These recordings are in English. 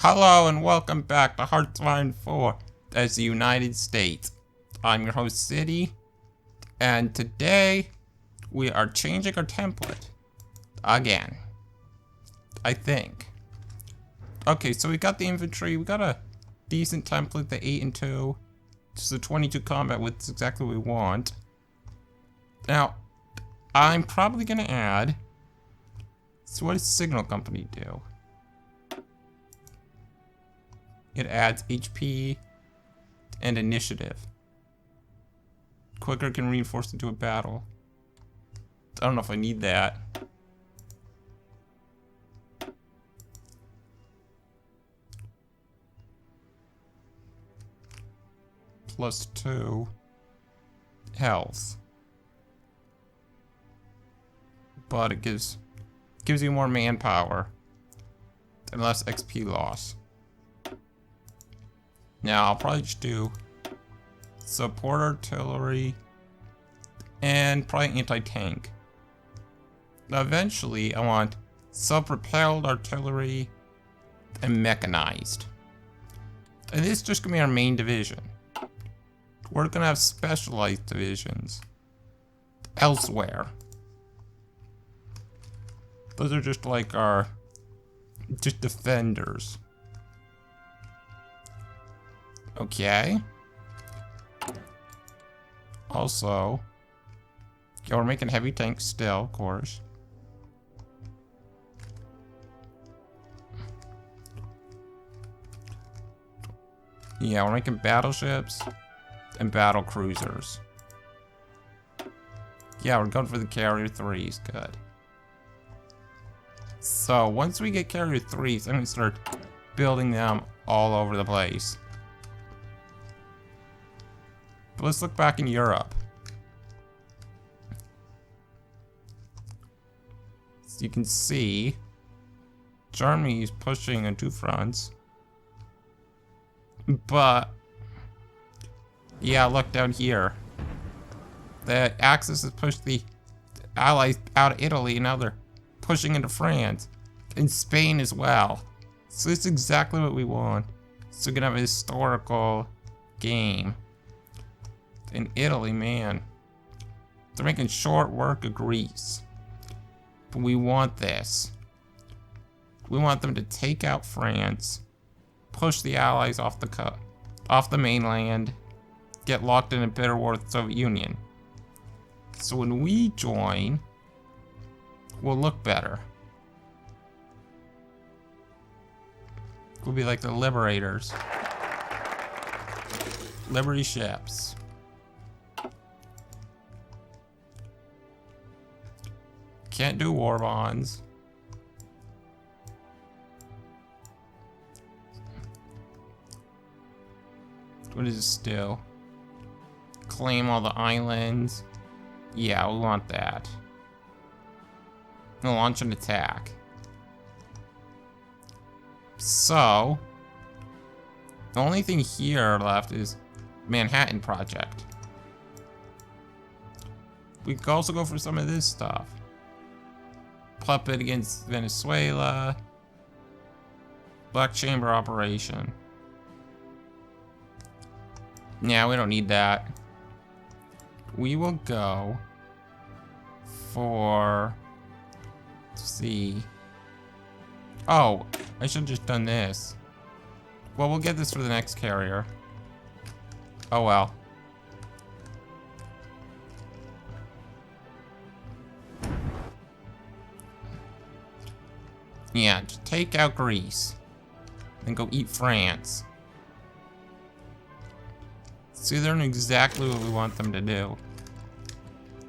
Hello and welcome back to HOI4 as the United States. I'm your host, City, and today we are changing our template again. I think. Okay, so we got the infantry, we got a decent template, the 8 and 2. Just the 22 combat width is exactly what we want. Now, I'm probably gonna add. So what does Signal Company do? It adds HP and initiative. Quicker can reinforce into a battle. I don't know if I need that. +2 health. But it gives you more manpower and less XP loss. Now I'll probably just do support artillery and probably anti-tank. Now eventually I want self-propelled artillery and mechanized. And this is just gonna be our main division. We're gonna have specialized divisions elsewhere. Those are just like our defenders. Okay. Also, yeah, we're making heavy tanks still, of course. Yeah, we're making battleships and battle cruisers. Yeah, we're going for the carrier 3s. Good. So once we get carrier 3s, I'm gonna start building them all over the place. But let's look back in Europe. So you can see Germany is pushing on two fronts. But yeah, look down here. The Axis has pushed the Allies out of Italy, and now they're pushing into France and Spain as well. So it's exactly what we want. So we're gonna have a historical game. In Italy, man, they're making short work of Greece. But we want this. We want them to take out France, push the Allies off the mainland, get locked in a bitter war with the Soviet Union. So when we join, we'll look better. We'll be like the liberators. Liberty ships. Can't do war bonds. What is this do? Claim all the islands. Yeah, we want that. And launch an attack. So, the only thing here left is Manhattan Project. We could also go for some of this stuff. Puppet against Venezuela. Black Chamber Operation. Yeah, we don't need that. We will go for... Let's see. Oh, I should have just done this. Well, we'll get this for the next carrier. Oh well. Yeah, just take out Greece. Then go eat France. See, they're doing exactly what we want them to do.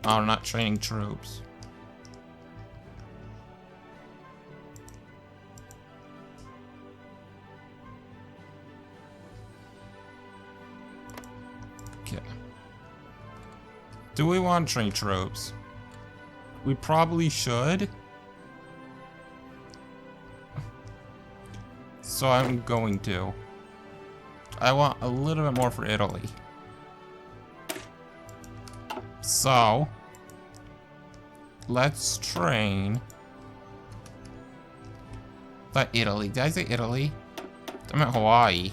Oh, we're not training troops. Okay. Do we want to train troops? We probably should. So I'm going to. I want a little bit more for Italy. So, let's train. But Italy. Did I say Italy? I'm at Hawaii.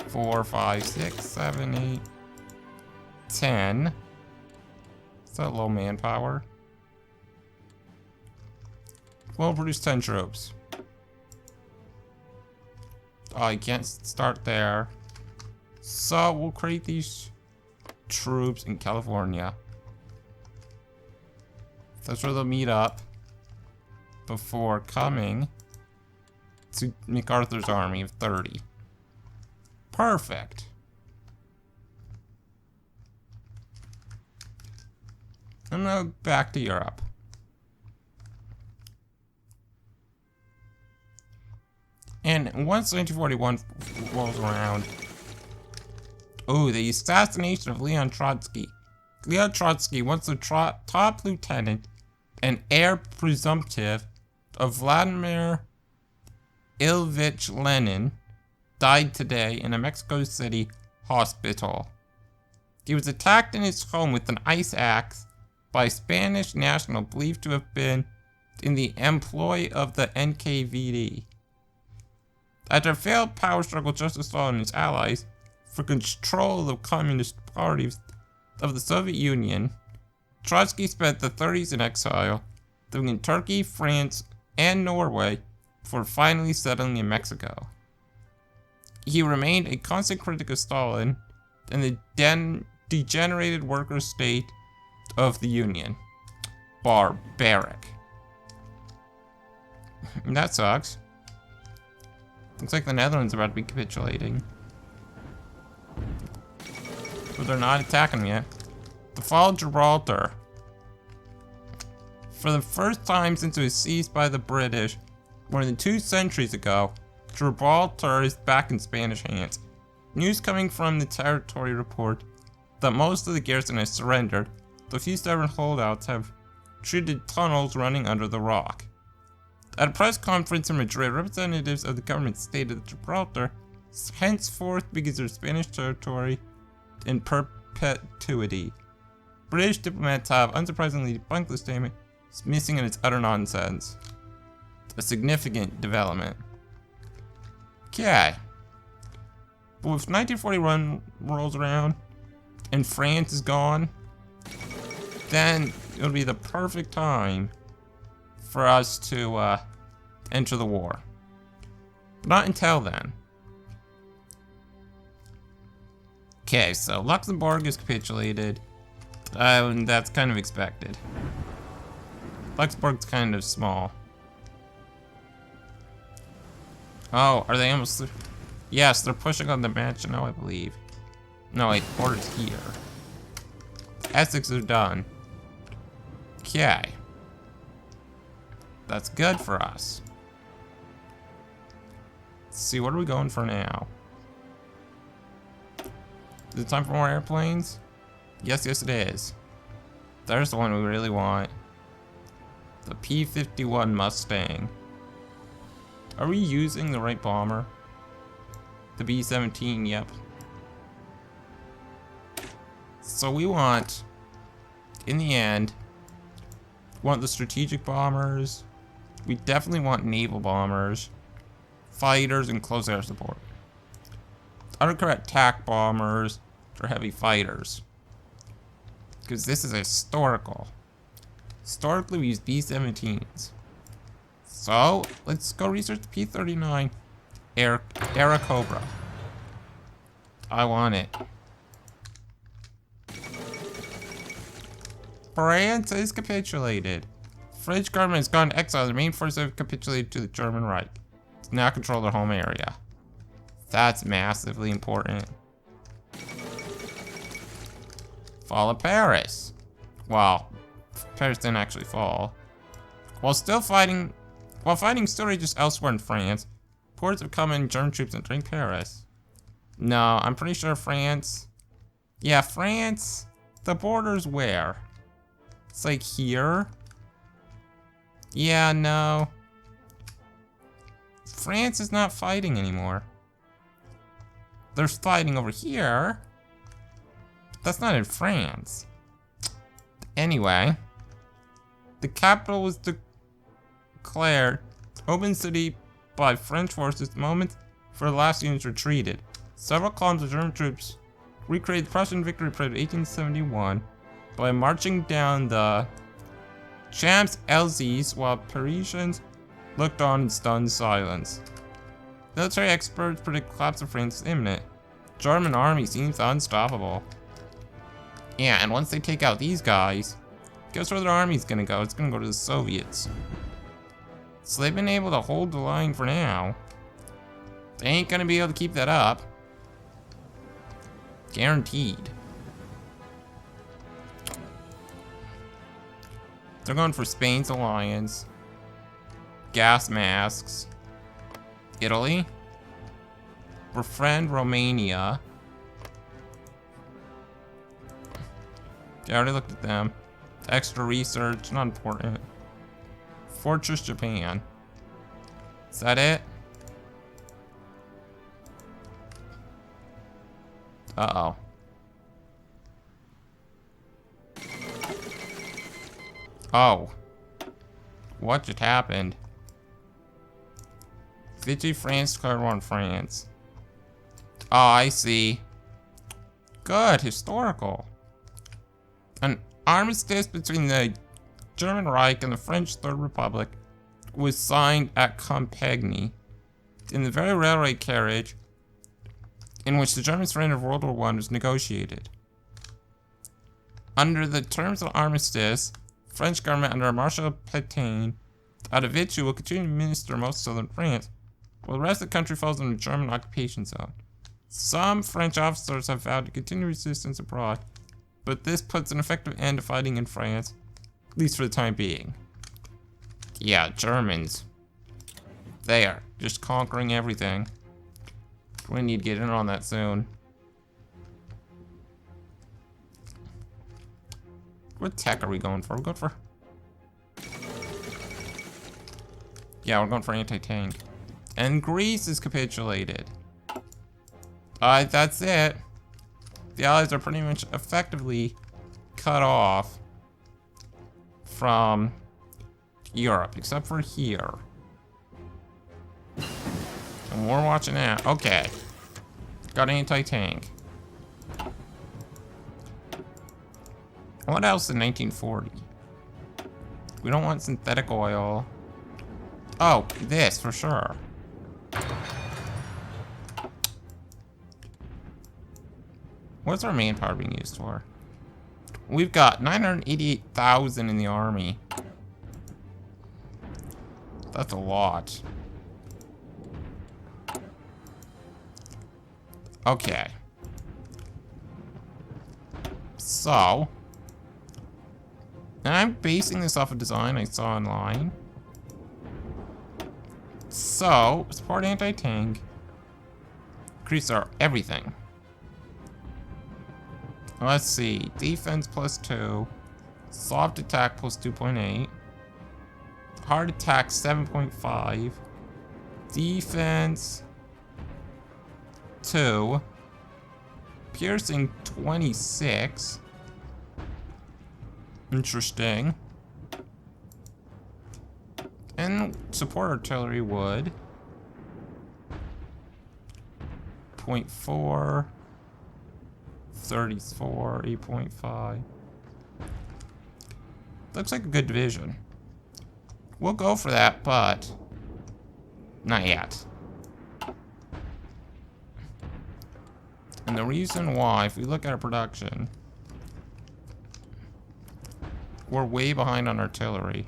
4, 5, 6, 7, 8, 10. Is that low manpower? We'll produce 10 troops. Oh, I can't start there. So we'll create these troops in California. That's where they'll meet up before coming to MacArthur's army of 30. Perfect. And now back to Europe. And once 1941 rolls around, oh, the assassination of Leon Trotsky. Leon Trotsky, once the top lieutenant and heir presumptive of Vladimir Ilyich Lenin, died today in a Mexico City hospital. He was attacked in his home with an ice axe by a Spanish national believed to have been in the employ of the NKVD. After a failed power struggle, Joseph Stalin and his allies for control of the Communist parties of the Soviet Union, Trotsky spent the 30s in exile, living in Turkey, France, and Norway before finally settling in Mexico. He remained a constant critic of Stalin and the degenerated worker state of the Union. Barbaric. That sucks. Looks like the Netherlands are about to be capitulating. But they're not attacking yet. The fall of Gibraltar. For the first time since it was seized by the British more than 2 centuries ago, Gibraltar is back in Spanish hands. News coming from the territory report that most of the garrison has surrendered, though a few stubborn holdouts have treated tunnels running under the rock. At a press conference in Madrid, representatives of the government stated that Gibraltar henceforth begins their Spanish territory in perpetuity. British diplomats have, unsurprisingly, debunked the statement, dismissing it as utter nonsense. A significant development. Okay. But if 1941 rolls around and France is gone, then it'll be the perfect time for us to enter the war. Not until then. Okay, so Luxembourg is capitulated. That's kind of expected. Luxembourg's kind of small. Oh, are they almost... Yes, they're pushing on the Maginot, I believe. No, wait, border's here. Essex are done. Okay. That's good for us. Let's see, what are we going for now? Is it time for more airplanes? Yes, yes it is. There's the one we really want. The P-51 Mustang. Are we using the right bomber? The B-17, yep. So we want, in the end, we want the strategic bombers. We definitely want naval bombers, fighters, and close air support. Autocrat attack bombers for heavy fighters. Because this is historical. Historically, we use B-17s. So, let's go research the P-39 Era Cobra. I want it. France is capitulated. French government has gone to exile. The main forces have capitulated to the German Reich. It's now control their home area. That's massively important. Fall of Paris. Well, Paris didn't actually fall. While fighting still rages elsewhere in France, reports have come in German troops entering Paris. No, I'm pretty sure France. Yeah, France. The border's where? It's like here. Yeah, no. France is not fighting anymore. They're fighting over here. That's not in France. Anyway, the capital was declared open city by French forces the moment before the last units retreated. Several columns of German troops recreated the Prussian victory parade of 1871 by marching down the Champs-Élysées while Parisians looked on in stunned silence. Military experts predict collapse of France is imminent. German army seems unstoppable. Yeah, and once they take out these guys, guess where their army's gonna go? It's gonna go to the Soviets. So they've been able to hold the line for now. They ain't gonna be able to keep that up. Guaranteed. They're going for Spain's alliance. Gas masks. Italy. Befriend Romania. I already looked at them. Extra research, not important. Fortress Japan. Is that it? Uh-oh. Oh. What just happened? Victory France declared war on France. Oh, I see. Good, historical. An armistice between the German Reich and the French Third Republic was signed at Compiègne in the very railway carriage in which the Germans surrendered World War I was negotiated. Under the terms of the armistice, French government under Marshal Pétain out of Vichy will continue to administer most of southern France, while the rest of the country falls under the German occupation zone. Some French officers have vowed to continue resistance abroad, but this puts an effective end to fighting in France, at least for the time being. Yeah, Germans. They are just conquering everything. We need to get in on that soon. What tech are we going for? We're going for... Yeah, we're going for anti-tank. And Greece is capitulated. That's it. The Allies are pretty much effectively cut off from Europe, except for here. And we're watching that. Okay. Got anti-tank. What else in 1940? We don't want synthetic oil. Oh, this for sure. What's our manpower being used for? We've got 988,000 in the army. That's a lot. Okay. So, and I'm basing this off a design I saw online. So, support anti-tank. Increase our everything. Let's see. Defense +2. Soft attack +2.8. Hard attack 7.5. Defense 2. Piercing 26. Interesting. And support artillery would. 0.4. 34, 8.5. Looks like a good division. We'll go for that, but not yet. And the reason why, if we look at our production, we're way behind on artillery.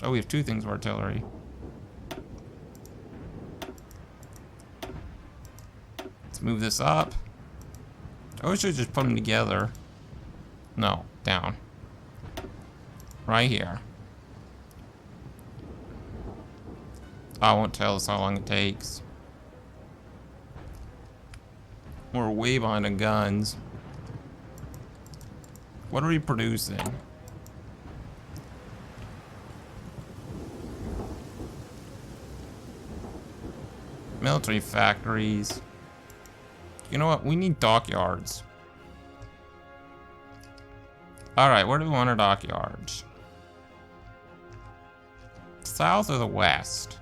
Oh, we have two things of artillery. Let's move this up. I wish I just put them together. No, down. Right here. I won't tell us how long it takes. We're way behind on guns. What are we producing? Military factories. You know what? We need dockyards. Alright, where do we want our dockyards? South or the west?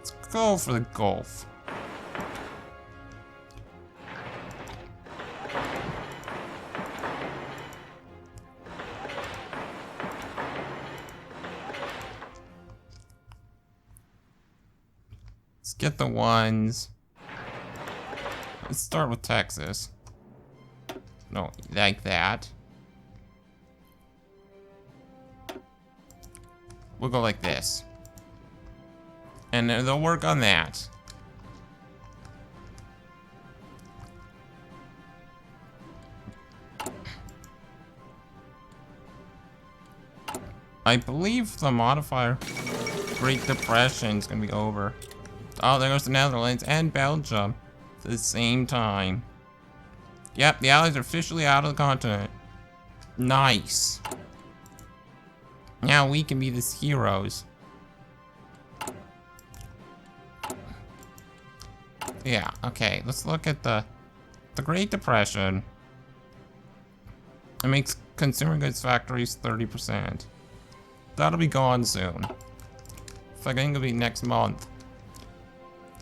Let's go for the Gulf. Let's get the ones. Let's start with Texas. No, like that. We'll go like this. And then they'll work on that. I believe the modifier Great Depression is gonna be over. Oh, there goes the Netherlands and Belgium at the same time. Yep, the Allies are officially out of the continent. Nice. Now we can be the heroes. Yeah, okay, let's look at the Great Depression. It makes consumer goods factories 30%. That'll be gone soon. I think it'll be next month.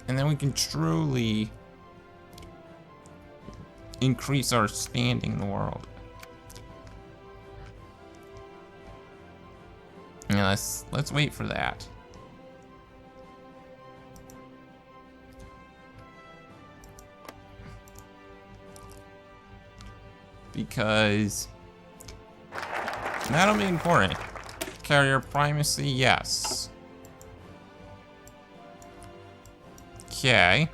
And then we can truly increase our standing in the world. Yeah, let's wait for that. Because that'll be important. Carrier primacy, yes. Okay.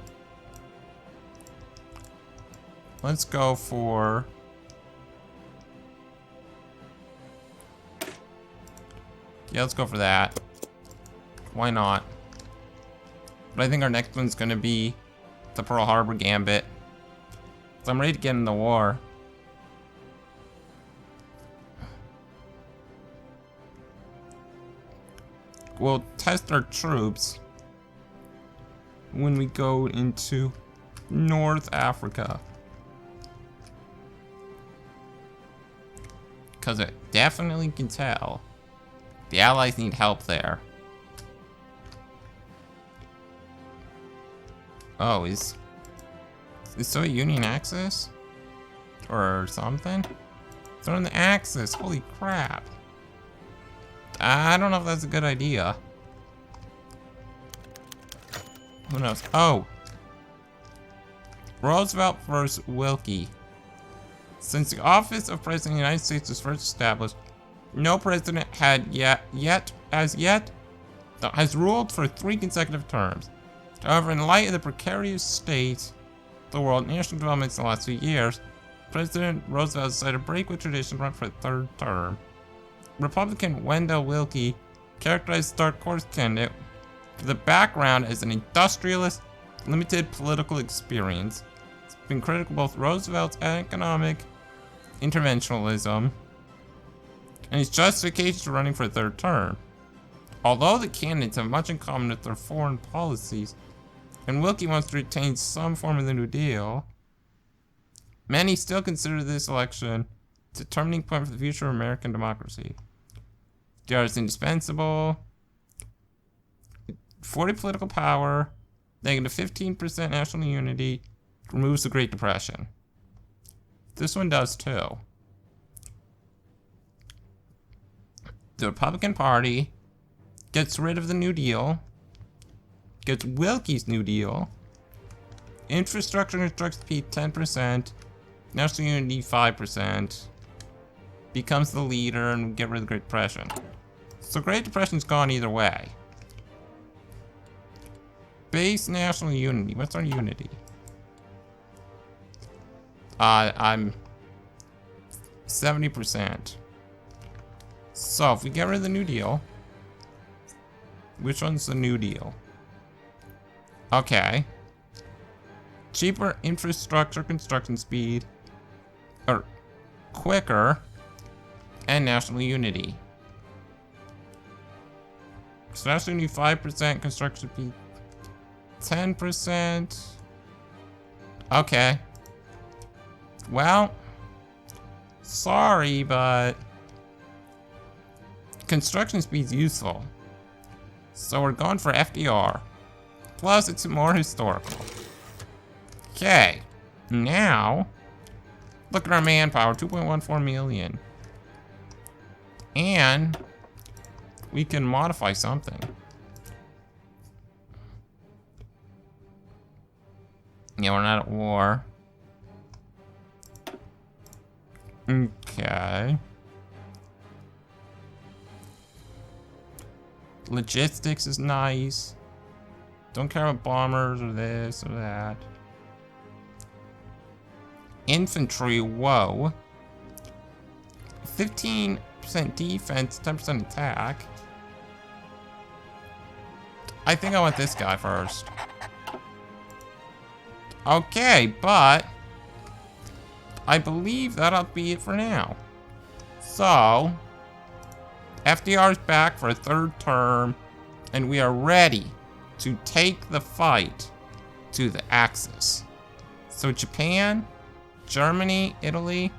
Let's go for... Yeah, let's go for that. Why not? But I think our next one's gonna be the Pearl Harbor Gambit. So I'm ready to get in the war. We'll test our troops when we go into North Africa. Because it definitely can tell the Allies need help there. Oh, is Soviet Union Axis? Or something? They're on the Axis, holy crap. I don't know if that's a good idea. Who knows? Oh! Roosevelt versus Wilkie. Since the office of President of the United States was first established, no president had as yet has ruled for 3 consecutive terms. However, in light of the precarious state of the world, national developments in the last few years, President Roosevelt decided to break with tradition and run for a 3rd term. Republican Wendell Willkie characterized the Dark Horse candidate with a background as an industrialist, limited political experience. It's been critical of both Roosevelt's economic interventionism and his justification for running for a 3rd term. Although the candidates have much in common with their foreign policies, and Willkie wants to retain some form of the New Deal, many still consider this election a turning point for the future of American democracy. DR is indispensable. 40 political power, negative 15% national unity, removes the Great Depression. This one does too. The Republican Party gets rid of the New Deal, gets Willkie's New Deal, infrastructure and construction speed 10%, national unity 5%, becomes the leader and get rid of the Great Depression. So Great Depression's gone either way. Base national unity. What's our unity? I'm 70%. So if we get rid of the New Deal, which one's the New Deal? Okay. Cheaper infrastructure construction speed, or quicker, and national unity. So national unity 5%, construction speed 10%. Okay. Well, sorry, but construction speed's useful. So we're going for FDR. Plus, it's more historical. Okay. Now, look at our manpower, 2.14 million. And we can modify something. Yeah, we're not at war. Okay. Logistics is nice. Don't care about bombers or this or that. Infantry, whoa. 15% defense, 10% attack. I think I want this guy first. Okay, but I believe that'll be it for now. So, FDR's back for a third term, and we are ready to take the fight to the Axis. So Japan, Germany, Italy,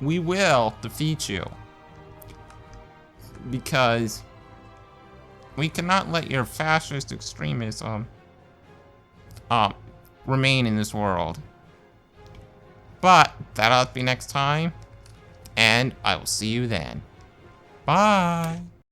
we will defeat you. Because we cannot let your fascist extremism remain in this world. But that'll be next time, and I will see you then. Bye.